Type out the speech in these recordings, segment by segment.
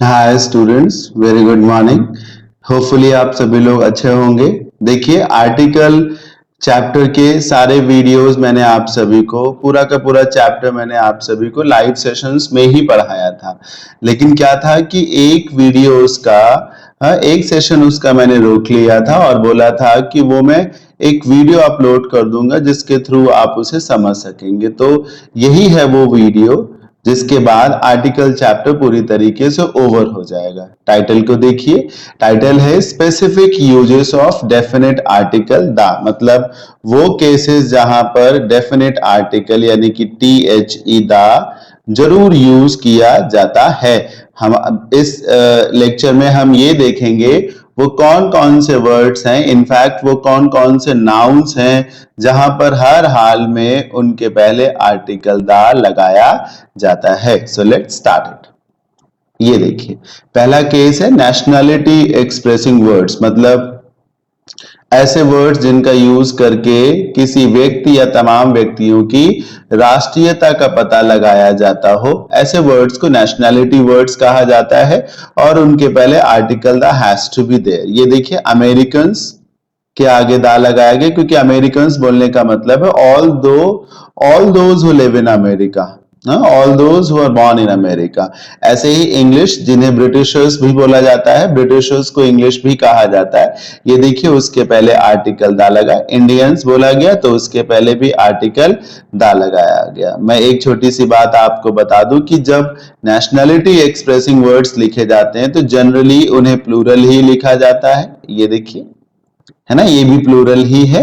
Hi students, very good morning. Hopefully आप सभी लोग अच्छे होंगे। देखिए, आर्टिकल चैप्टर के सारे वीडियोस मैंने आप सभी को पूरा का पूरा चैप्टर मैंने आप सभी को लाइव सेशंस में ही पढ़ाया था। लेकिन क्या था कि एक वीडियोस का एक सेशन उसका मैंने रोक लिया था और बोला था कि वो मैं एक वीडियो अपलोड कर दूंगा जिसके थ्रू आप उसे समझ सकेंगे। तो यही है वो वीडियो जिसके बाद आर्टिकल चैप्टर पूरी तरीके से ओवर हो जाएगा। टाइटल को देखिए, टाइटल है specific uses of definite article the, मतलब वो केसेस जहां पर डेफिनेट आर्टिकल यानी कि THE द जरूर यूज किया जाता है। हम इस लेक्चर में हम ये देखेंगे वो कौन कौन से वर्ड्स हैं, इनफैक्ट वो कौन कौन से नाउन्स हैं जहां पर हर हाल में उनके पहले आर्टिकल द लगाया जाता है। So let's start it. ये देखिए, पहला केस है नेशनैलिटी एक्सप्रेसिंग वर्ड्स, मतलब ऐसे वर्ड्स जिनका यूज करके किसी व्यक्ति या तमाम व्यक्तियों की राष्ट्रीयता का पता लगाया जाता हो, ऐसे वर्ड्स को नेशनैलिटी वर्ड्स कहा जाता है और उनके पहले article the has to be there. ये देखिए, अमेरिकन्स के आगे दा लगाया गया क्योंकि अमेरिकन्स बोलने का मतलब है all those who live in America, all those who are born in America. ऐसे ही इंग्लिश, जिन्हें ब्रिटिशर्स भी बोला जाता है, ब्रिटिशर्स को इंग्लिश भी कहा जाता है। ये देखिए, उसके पहले आर्टिकल दा लगा। इंडियंस बोला गया तो उसके पहले भी आर्टिकल दा लगाया गया। मैं एक छोटी सी बात आपको बता दूं कि जब नेशनैलिटी एक्सप्रेसिंग वर्ड्स लिखे जाते हैं तो जनरली उन्हें प्लूरल ही लिखा जाता है। ये देखिए, है ना, ये भी प्लूरल ही है।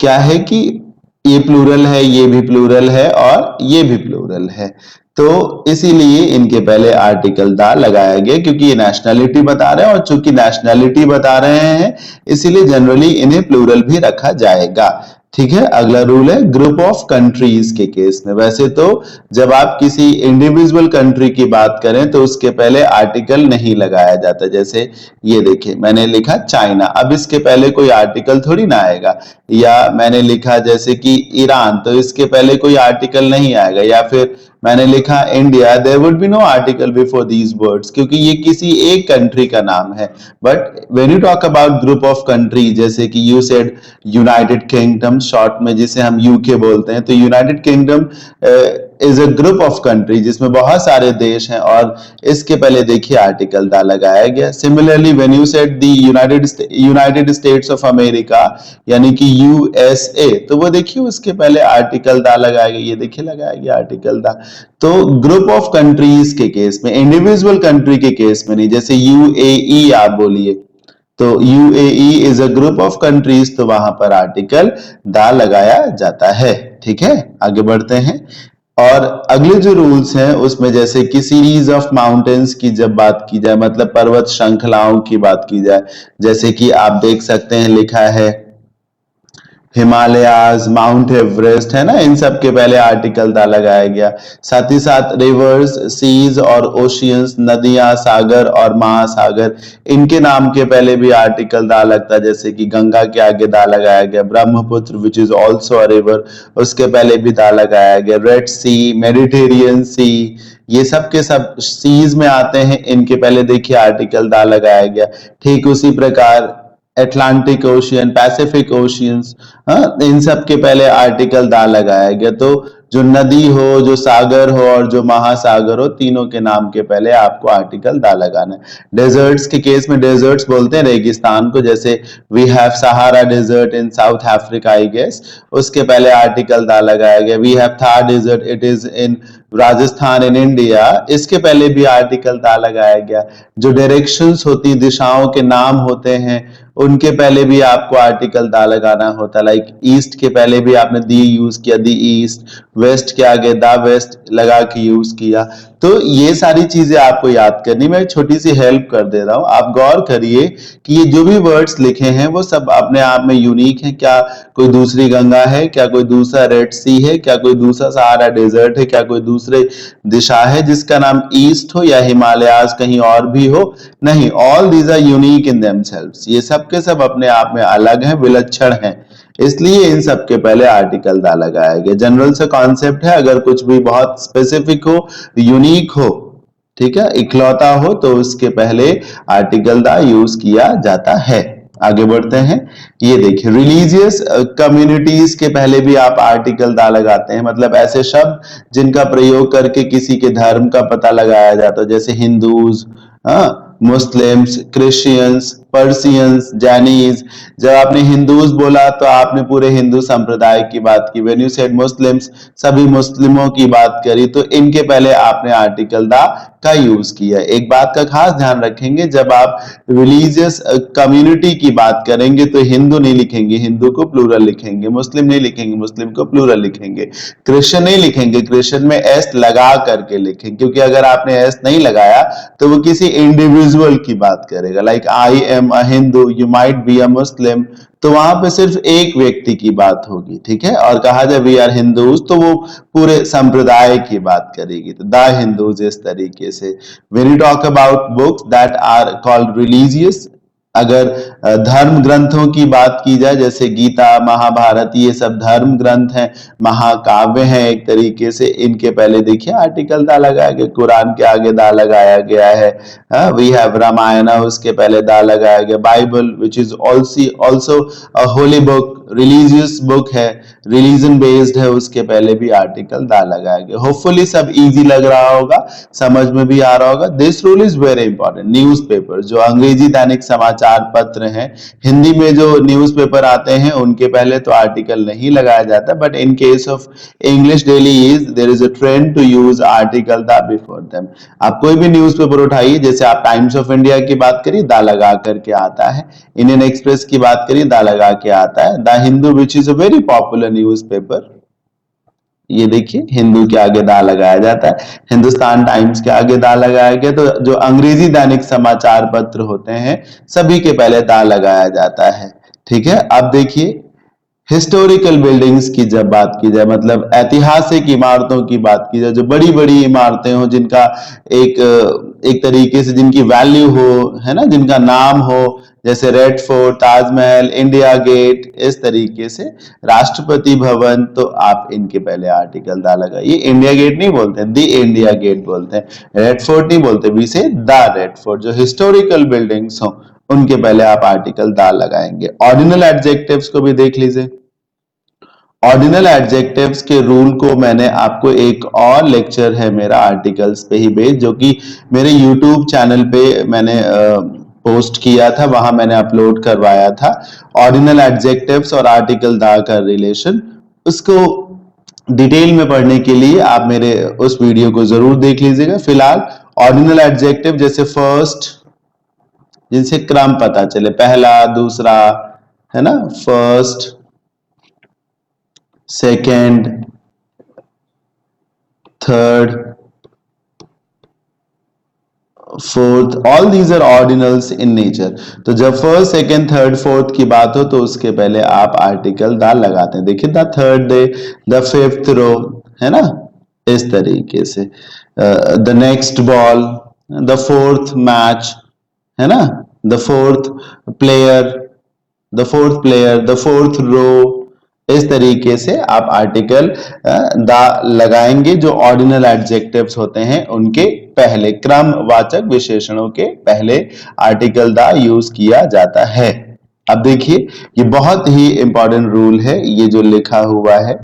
क्या है कि ये प्लूरल है, ये भी प्लूरल है और ये भी प्लूरल है। तो इसीलिए इनके पहले आर्टिकल दा लगाया गया क्योंकि ये नेशनैलिटी बता रहे हैं और चूंकि नेशनैलिटी बता रहे हैं इसीलिए जनरली इन्हें प्लूरल भी रखा जाएगा। ठीक है, अगला रूल है ग्रुप ऑफ कंट्रीज के केस में। वैसे तो जब आप किसी इंडिविजुअल कंट्री की बात करें तो उसके पहले आर्टिकल नहीं लगाया जाता। जैसे ये देखिए, मैंने लिखा चाइना, अब इसके पहले कोई आर्टिकल थोड़ी ना आएगा। या मैंने लिखा जैसे कि ईरान, तो इसके पहले कोई आर्टिकल नहीं आएगा। या फिर मैंने लिखा India, there would be no article before these words क्योंकि ये किसी एक कंट्री का नाम है। But when you talk about group of country, जैसे कि you said United Kingdom, short में जिसे हम यूके बोलते हैं, तो United Kingdom is a group of country जिसमें बहुत सारे देश हैं और इसके पहले देखिए आर्टिकल दा लगाया गया। Similarly when you said the United states of America यानी कि USA, तो वो देखिए उसके पहले आर्टिकल दा लगाया गया। ये देखिए लगाया गया आर्टिकल दा। तो ग्रुप ऑफ कंट्रीज के केस में, इंडिविजुअल कंट्री के केस में नहीं। जैसे UAE आप बोलिए तो UAE is a group of countries, तो वहां पर आर्टिकल दा लगाया जाता है। ठीक है, आगे बढ़ते हैं। और अगले जो रूल्स हैं उसमें जैसे कि सीरीज ऑफ माउंटेन्स की जब बात की जाए, मतलब पर्वत श्रृंखलाओं की बात की जाए, जैसे कि आप देख सकते हैं लिखा है हिमालयाज, माउंट एवरेस्ट, है ना, इन सब के पहले आर्टिकल दा लगाया गया। साथ ही साथ रिवर्स, सीज और ओशियंस, नदियां, सागर और महासागर, इनके नाम के पहले भी आर्टिकल दा लगता है। जैसे कि गंगा के आगे दा लगाया गया। Brahmaputra which is also a river, उसके पहले भी दा लगाया गया। रेड सी, मेडिटेरियन सी, ये सब के सब सीज में आते हैं, इनके पहले देखिए आर्टिकल दा लगाया गया। ठीक उसी प्रकार अटलांटिक ओशियन, पैसिफिक ओशियंस, इन सब के पहले आर्टिकल दा लगाया गया। तो जो नदी हो, जो सागर हो और जो महासागर हो, तीनों के नाम के पहले आपको आर्टिकल दा लगाना है। डेजर्ट्स के केस में डेजर्ट्स बोलते हैं रेगिस्तान को, जैसे we have Sahara desert in South Africa I guess, उसके पहले आर्टिकल दा लगाया गया। We have Thar desert, it is in Rajasthan in India, इसके पहले भी आर्टिकल दा लगाया गया। जो डायरेक्शंस होती, दिशाओं के नाम होते हैं, उनके पहले भी आपको आर्टिकल दा लगाना होता है। लाइक ईस्ट के पहले भी आपने दी यूज किया, दी ईस्ट। वेस्ट के आगे दा वेस्ट लगा के यूज किया। तो ये सारी चीजें आपको याद करनी, मैं छोटी सी हेल्प कर दे रहा हूं। आप गौर करिए कि ये जो भी वर्ड्स लिखे हैं वो सब अपने आप में यूनिक है। क्या कोई दूसरी गंगा है, क्या कोई दूसरा रेड सी है, क्या कोई दूसरा सहारा डेजर्ट है, क्या कोई दूसरे दिशा है जिसका नाम ईस्ट हो या हिमालयाज कहीं और भी हो? नहीं, all these are unique in themselves. ये सब के सब अपने आप में अलग हैं, विलक्षण हैं, इसलिए इन सब के पहले आर्टिकल दा लगाया गया। जनरल से कॉन्सेप्ट है, अगर कुछ भी बहुत स्पेसिफिक हो, यूनिक हो, ठीक है, इकलौता हो तो उसके पहले आर्टिकल दा यूज किया जाता है। आगे बढ़ते हैं, ये देखिए रिलीजियस कम्युनिटीज के पहले भी आप आर्टिकल दा लगाते हैं, मतलब ऐसे शब्द जिनका प्रयोग करके किसी के धर्म का पता लगाया जाता है, जैसे हिंदूज, मुस्लिम्स, क्रिश्चियंस, पर्सियंस, जैनीज। जब आपने हिंदूज बोला तो आपने पूरे हिंदू संप्रदाय की बात की। व्हेन यू सेड मुस्लिम्स, सभी मुस्लिमों की बात करी, तो इनके पहले आपने आर्टिकल दा का यूज किया। एक बात का खास ध्यान रखेंगे, जब आप रिलीजियस कम्युनिटी की बात करेंगे तो हिंदू नहीं लिखेंगे, हिंदू को प्लूरल लिखेंगे, मुस्लिम नहीं लिखेंगे, मुस्लिम को प्लूरल लिखेंगे, क्रिश्चियन नहीं लिखेंगे, क्रिश्चियन में एस लगा करके लिखेंगे, क्योंकि अगर आपने एस नहीं लगाया तो वो किसी इंडिविजुअल की बात करेगा। Like I am a Hindu, you might be a Muslim, तो वहां पे सिर्फ एक व्यक्ति की बात होगी, ठीक है। और कहा जाए वी आर हिंदूज तो वो पूरे संप्रदाय की बात करेगी, तो द हिंदूज इस तरीके से। When you talk about books that are called religious, अगर धर्म ग्रंथों की बात की जाए, जैसे गीता, महाभारत, ये सब धर्म ग्रंथ हैं, महाकाव्य हैं एक तरीके से, इनके पहले देखिए आर्टिकल दा लगाया गया। कुरान के आगे दा लगाया गया है। वी हैव रामायण, उसके पहले दा लगाया गया। Bible which is also a Holi book, religious book है, रिलीजन बेस्ड है, उसके पहले भी आर्टिकल दा लगाया गया। होपफुली सब इजी लग रहा होगा, समझ में भी आ रहा होगा। This rule is very important. Newspaper, जो अंग्रेजी दैनिक समाचार पत्र हैं, हिंदी में जो न्यूज़पेपर आते हैं उनके पहले तो आर्टिकल नहीं लगाया जाता, but in case of English daily is there is a trend to use article the before them. आप कोई भी न्यूज़पेपर उठाइए, जैसे आप टाइम्स ऑफ इंडिया की बात करिए, दा लगा करके आता है। इंडियन एक्सप्रेस की बात करिए, दा लगा के आता है। The Hindu which is a very popular newspaper, ये देखिए हिंदू के आगे दा लगाया जाता है। हिंदुस्तान टाइम्स के आगे दा लगाया गया। तो जो अंग्रेजी दैनिक समाचार पत्र होते हैं सभी के पहले दा लगाया जाता है, ठीक है। अब देखिए हिस्टोरिकल बिल्डिंग्स की जब बात की जाए, मतलब ऐतिहासिक इमारतों की बात की जाए, जो बड़ी बड़ी इमारतें हो, जिनका एक एक तरीके से जिनकी वैल्यू हो, है ना, जिनका नाम हो, जैसे Red Fort, Taj Mahal, India Gate, इस तरीके से, राष्ट्रपति भवन, तो आप इनके पहले आर्टिकल दा लगाइए। इंडिया गेट नहीं बोलते, द इंडिया गेट बोलते हैं। रेड फोर्ट नहीं बोलते, वी से द रेड फोर्ट। जो हिस्टोरिकल बिल्डिंग्स हो उनके पहले आप आर्टिकल दा लगाएंगे। ऑर्डिनल एडजेक्टिव्स को भी देख लीजिए। ऑर्डिनल एडजेक्टिव्स के रूल को मैंने आपको, एक और लेक्चर है मेरा आर्टिकल्स पे ही बेस्ड, जो कि मेरे यूट्यूब चैनल पे मैंने पोस्ट किया था, वहां मैंने अपलोड करवाया था। ऑर्डिनल एडजेक्टिव्स और आर्टिकल दा का रिलेशन, उसको डिटेल में पढ़ने के लिए आप मेरे उस वीडियो को जरूर देख लीजिएगा। फिलहाल ऑर्डिनल एडजेक्टिव जैसे फर्स्ट, जिनसे क्रम पता चले, पहला, दूसरा, है ना, first, second, third, fourth, all these are ordinals in nature. तो जब फर्स्ट, सेकेंड, थर्ड, फोर्थ की बात हो तो उसके पहले आप आर्टिकल दा लगाते हैं। देखिए the third day, the fifth row, है ना, इस तरीके से। The next ball, the fourth match, है ना, the fourth player, the fourth row, इस तरीके से आप आर्टिकल दा लगाएंगे, जो ऑर्डिनल एडजेक्टिव्स होते हैं उनके पहले, क्रमवाचक विशेषणों के पहले आर्टिकल दा यूज किया जाता है। अब देखिए ये बहुत ही इंपॉर्टेंट रूल है, ये जो लिखा हुआ है,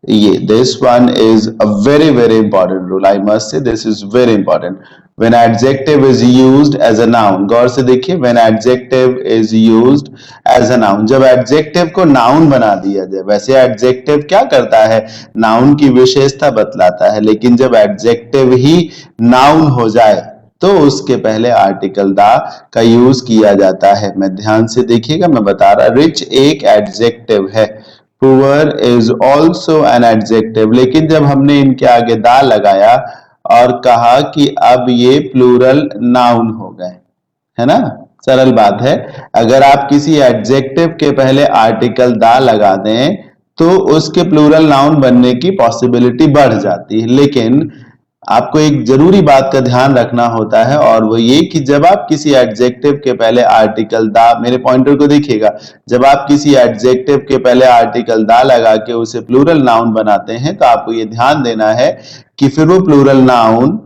ये this one is a very important rule. I must say this is very important. When adjective is used as a noun, गौर से देखिए, when adjective is used as a noun, जब adjective को noun बना दिया जाए, वैसे adjective क्या करता है, noun की विशेषता बतलाता है, लेकिन जब adjective ही noun हो जाए तो उसके पहले आर्टिकल दा का यूज किया जाता है। मैं ध्यान से देखिएगा, मैं बता रहा, रिच एक एडजेक्टिव है, poor is also an adjective, लेकिन जब हमने इनके आगे दा लगाया और कहा कि अब ये प्लूरल नाउन हो गए, है ना, सरल बात है। अगर आप किसी एडजेक्टिव के पहले आर्टिकल दा लगा दें तो उसके प्लूरल नाउन बनने की पॉसिबिलिटी बढ़ जाती है, लेकिन आपको एक जरूरी बात का ध्यान रखना होता है, और वो ये कि जब आप किसी एडजेक्टिव के पहले आर्टिकल दा, मेरे पॉइंटर को देखिएगा, जब आप किसी एडजेक्टिव के पहले आर्टिकल दा लगा के उसे प्लूरल नाउन बनाते हैं तो आपको ये ध्यान देना है कि फिर वो प्लूरल नाउन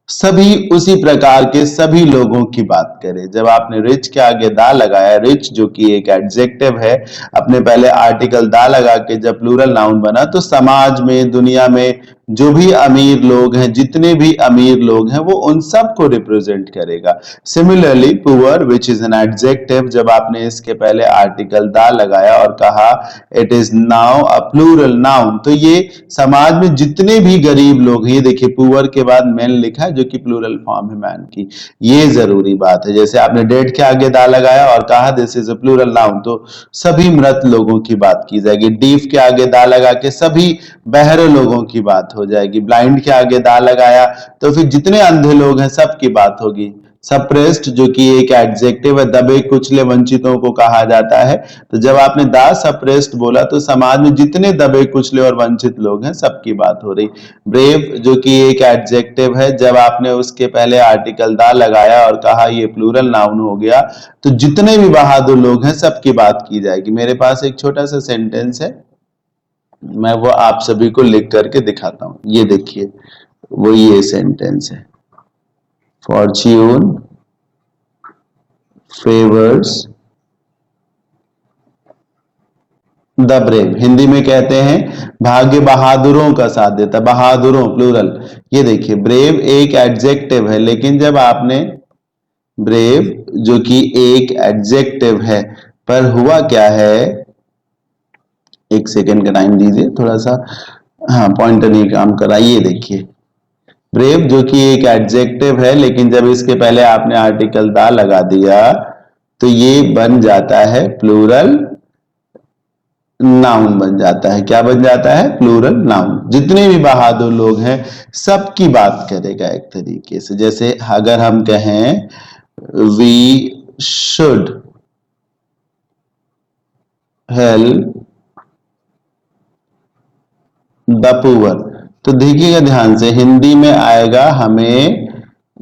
सभी उसी प्रकार के सभी लोगों की बात करें। जब आपने रिच के आगे दा लगाया, रिच जो कि एक एडजेक्टिव है, अपने पहले आर्टिकल दा लगा के जब प्लूरल नाउन बना, तो समाज में, दुनिया में जो भी अमीर लोग हैं, जितने भी अमीर लोग हैं, वो उन सबको रिप्रेजेंट करेगा। Similarly poor which is an adjective, जब आपने इसके पहले आर्टिकल दा लगाया और कहा it is now a plural noun, तो ये समाज में जितने भी गरीब लोग हैं, ये देखिए पुअर के बाद मैन लिखा है जो कि प्लूरल फॉर्म है मैन की, ये जरूरी बात है। जैसे आपने डेड के आगे दा लगाया और कहा this is a plural noun, तो सभी मृत लोगों की बात की जाएगी। डीफ के आगे दा लगा के सभी बहरे लोगों की बात हो जाएगी। ब्लाइंड के आगे दा लगाया तो फिर जितने अंधे लोग हैं सबकी बात होगी। सप्रेस्ड जो कि एक एडजेक्टिव है, दबे कुचले वंचितों को कहा जाता है, तो जब आपने दा सप्रेस्ड बोला तो समाज में जितने दबे कुचले और वंचित लोग हैं सबकी बात हो रही। ब्रेव जो कि एक एडजेक्टिव है, जब आपने उसके पहले आर्टिकल दा लगाया और कहा ये प्लूरल नाउन हो गया, तो जितने भी बहादुर लोग हैं सबकी बात की जाएगी। मेरे पास एक छोटा सा सेंटेंस है, मैं वो आप सभी को लिख करके दिखाता हूं। ये देखिए, वो ये सेंटेंस है, Fortune favours the brave. Hindi में कहते हैं भाग्य बहादुरों का साथ देता, बहादुरों प्लूरल। ये देखिए ब्रेव एक एडजेक्टिव है, लेकिन जब आपने ब्रेव जो कि एक एडजेक्टिव है, पर हुआ क्या है, एक सेकेंड का टाइम दीजिए थोड़ा सा, हाँ पॉइंटर नहीं काम कर रहा। ये देखिए ब्रेव जो कि एक एडजेक्टिव है, लेकिन जब इसके पहले आपने आर्टिकल दा लगा दिया तो ये बन जाता है प्लूरल नाउन बन जाता है। क्या बन जाता है? Plural noun. जितने भी बहादुर लोग हैं सबकी बात करेगा एक तरीके से। जैसे अगर हम कहें we should help the poor, तो देखिएगा ध्यान से, हिंदी में आएगा हमें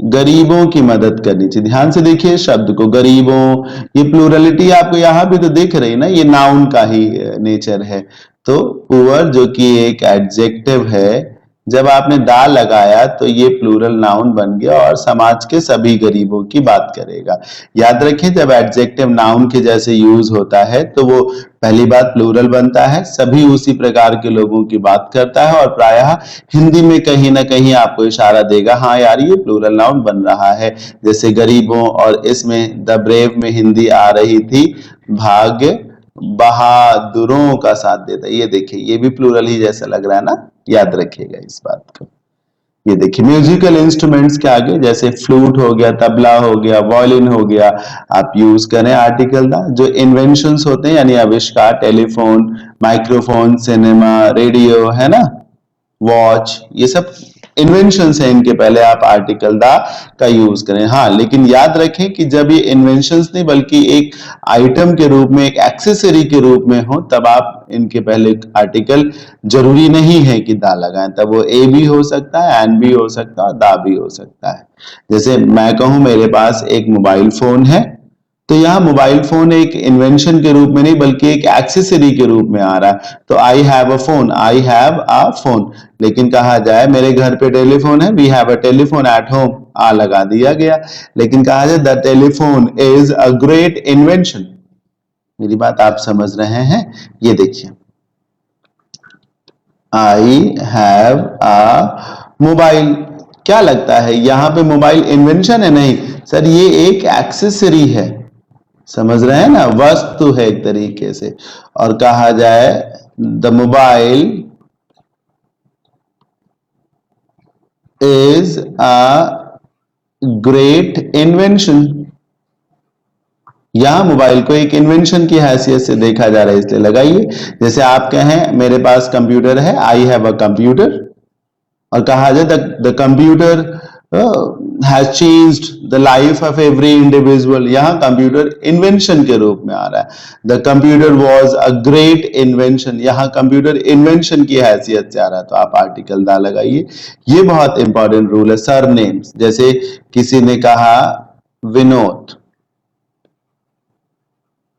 गरीबों की मदद करनी चाहिए। ध्यान से देखिए शब्द को, गरीबों, ये प्लूरलिटी आपको यहां भी तो दिख रही ना, ये नाउन का ही नेचर है। तो पुअर जो कि एक एडजेक्टिव है, जब आपने दा लगाया तो ये प्लूरल नाउन बन गया और समाज के सभी गरीबों की बात करेगा। याद रखें जब एडजेक्टिव नाउन के जैसे यूज होता है तो वो पहली बात प्लूरल बनता है, सभी उसी प्रकार के लोगों की बात करता है, और प्रायः हिंदी में कहीं ना कहीं आपको इशारा देगा हाँ यार ये प्लूरल नाउन बन रहा है। जैसे गरीबों, और इसमें द ब्रेव में हिंदी आ रही थी भाग्य बहादुरों का साथ देता। ये देखिए ये भी प्लूरल ही जैसा लग रहा है ना, याद रखिएगा इस बात को। ये देखिए म्यूजिकल इंस्ट्रूमेंट्स के आगे जैसे फ्लूट हो गया, तबला हो गया, वायलिन हो गया, आप यूज करें आर्टिकल दा। जो इन्वेंशंस होते हैं यानी आविष्कार, टेलीफोन, माइक्रोफोन, सिनेमा, रेडियो, है ना, वॉच, ये सब इन्वेंशंस है, इनके पहले आप आर्टिकल दा का यूज करें। हाँ लेकिन याद रखें कि जब ये इन्वेंशंस नहीं बल्कि एक आइटम के रूप में, एक एक्सेसरी के रूप में हो, तब आप इनके पहले आर्टिकल जरूरी नहीं है कि दा लगाएं, तब वो ए भी हो सकता है, एन भी हो सकता है, दा भी हो सकता है। जैसे मैं कहूं मेरे पास एक मोबाइल फोन है, तो यहाँ मोबाइल फोन एक इन्वेंशन के रूप में नहीं बल्कि एक एक्सेसरी के रूप में आ रहा है। तो I have a phone, I have a phone. लेकिन कहा जाए मेरे घर पे टेलीफोन है, we have a telephone at home, आ लगा दिया गया। लेकिन कहा जाए the telephone is a great invention. मेरी बात आप समझ रहे हैं? ये देखिए आई हैव अ मोबाइल, क्या लगता है यहां पे मोबाइल इन्वेंशन है? नहीं सर, ये एक एक्सेसरी है, समझ रहे हैं ना, वस्तु है एक तरीके से। और कहा जाए the mobile is a great invention. यहां मोबाइल को एक इन्वेंशन की हैसियत से देखा जा रहा है, इसलिए लगाइए। जैसे आप कहें मेरे पास कंप्यूटर है, आई हैव अ कंप्यूटर, और कहा जाए the computer has changed the life of every individual, यहां कंप्यूटर इन्वेंशन के रूप में आ रहा है। The computer was a great invention, यहां कंप्यूटर इन्वेंशन की हैसियत से आ रहा है, तो आप आर्टिकल दा लगाइए। ये बहुत इंपॉर्टेंट रूल है। सरनेम्स, जैसे किसी ने कहा विनोद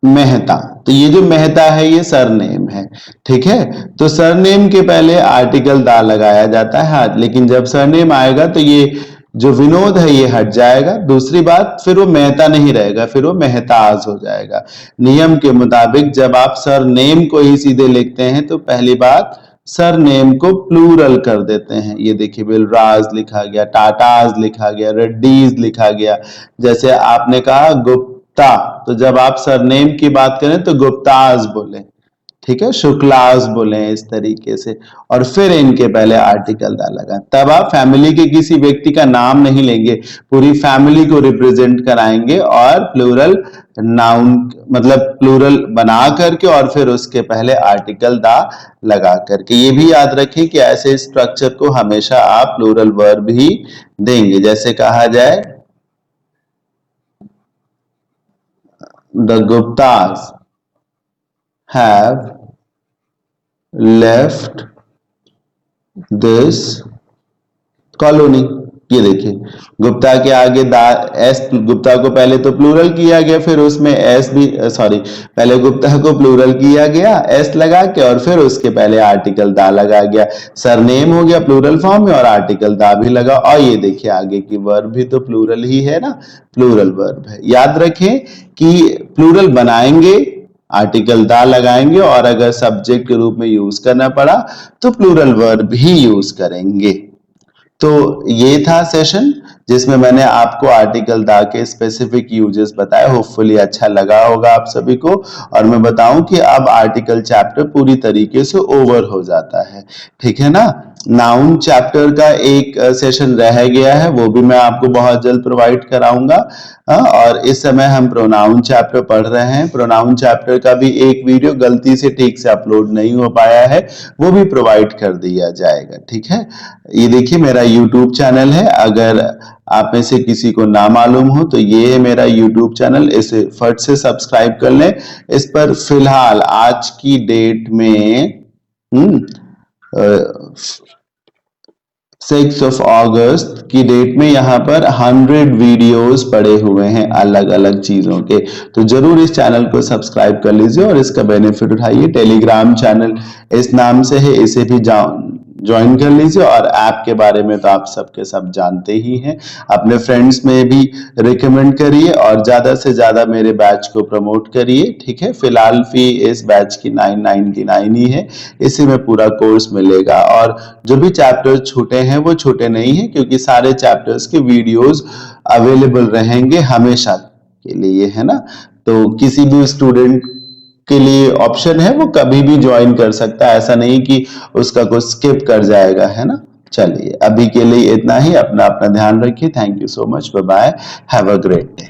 मेहता, तो ये जो मेहता है ये सरनेम है, ठीक है। तो सरनेम के पहले आर्टिकल दा लगाया जाता है, हाँ, लेकिन जब सरनेम आएगा तो ये जो विनोद है ये हट जाएगा। दूसरी बात, फिर वो मेहता नहीं रहेगा, फिर वो मेहताज हो जाएगा। नियम के मुताबिक जब आप सर नेम को ही सीधे लिखते हैं तो पहली बात सर नेम को प्लूरल कर देते हैं। ये देखिए बिलराज लिखा गया, टाटाज लिखा गया, रेड्डीज लिखा गया। जैसे आपने कहा गुप्ता, तो जब आप सरनेम की बात करें तो गुप्ताज बोले, ठीक है, शुक्लाज बोले इस तरीके से, और फिर इनके पहले आर्टिकल दा लगा। तब आप फैमिली के किसी व्यक्ति का नाम नहीं लेंगे, पूरी फैमिली को रिप्रेजेंट कराएंगे और प्लूरल नाउन मतलब प्लूरल बना करके और फिर उसके पहले आर्टिकल दा लगा करके। ये भी याद रखें कि ऐसे स्ट्रक्चर को हमेशा आप प्लूरल वर्ब ही देंगे। जैसे कहा जाए the Guptas have left this colony। ये देखिए गुप्ता के आगे दा एस, गुप्ता को पहले तो प्लूरल किया गया, फिर उसमें एस भी सॉरी पहले गुप्ता को प्लूरल किया गया एस लगा के, और फिर उसके पहले आर्टिकल दा लगा गया। सरनेम हो गया प्लूरल फॉर्म में और आर्टिकल दा भी लगा। और ये देखिए आगे की वर्ब भी तो प्लूरल ही है ना, प्लूरल वर्ब है। याद रखें कि प्लूरल बनाएंगे आर्टिकल दा लगाएंगे, और अगर सब्जेक्ट के रूप में यूज करना पड़ा तो प्लूरल वर्ब ही यूज करेंगे। तो ये था सेशन जिसमें मैंने आपको आर्टिकल दा के स्पेसिफिक यूजेस बताए। होपफुली अच्छा लगा होगा आप सभी को। और मैं बताऊं कि अब आर्टिकल चैप्टर पूरी तरीके से ओवर हो जाता है, ठीक है ना। नाउन चैप्टर का एक सेशन रह गया है, वो भी मैं आपको बहुत जल्द प्रोवाइड कराऊंगा। और इस समय हम प्रोनाउन चैप्टर पढ़ रहे हैं। प्रोनाउन चैप्टर का भी एक वीडियो गलती से ठीक से अपलोड नहीं हो पाया है, वो भी प्रोवाइड कर दिया जाएगा, ठीक है। ये देखिए मेरा यूट्यूब चैनल है, अगर आप में से किसी को ना मालूम हो तो ये है मेरा यूट्यूब चैनल, इसे फट से सब्सक्राइब कर लें। इस पर फिलहाल आज की डेट में 6 अगस्त की डेट में यहाँ पर 100 वीडियोस पड़े हुए हैं अलग अलग चीजों के। तो जरूर इस चैनल को सब्सक्राइब कर लीजिए और इसका बेनिफिट उठाइए। टेलीग्राम चैनल इस नाम से है, इसे भी ज्वाइन कर लीजिए। और ऐप के बारे में तो आप सबके सब जानते ही हैं। अपने फ्रेंड्स में भी रिकमेंड करिए और ज्यादा से ज्यादा मेरे बैच को प्रमोट करिए, ठीक है। फिलहाल फी इस बैच की 999 ही है, इसी में पूरा कोर्स मिलेगा। और जो भी चैप्टर छूटे हैं वो छूटे नहीं है, क्योंकि सारे चैप्टर्स के वीडियोस अवेलेबल रहेंगे हमेशा के लिए, है ना। तो किसी भी स्टूडेंट के लिए ऑप्शन है, वो कभी भी ज्वाइन कर सकता है, ऐसा नहीं कि उसका कुछ स्किप कर जाएगा, है ना। चलिए अभी के लिए इतना ही। अपना ध्यान रखिए। Thank you so much. Bye bye. Have a great day.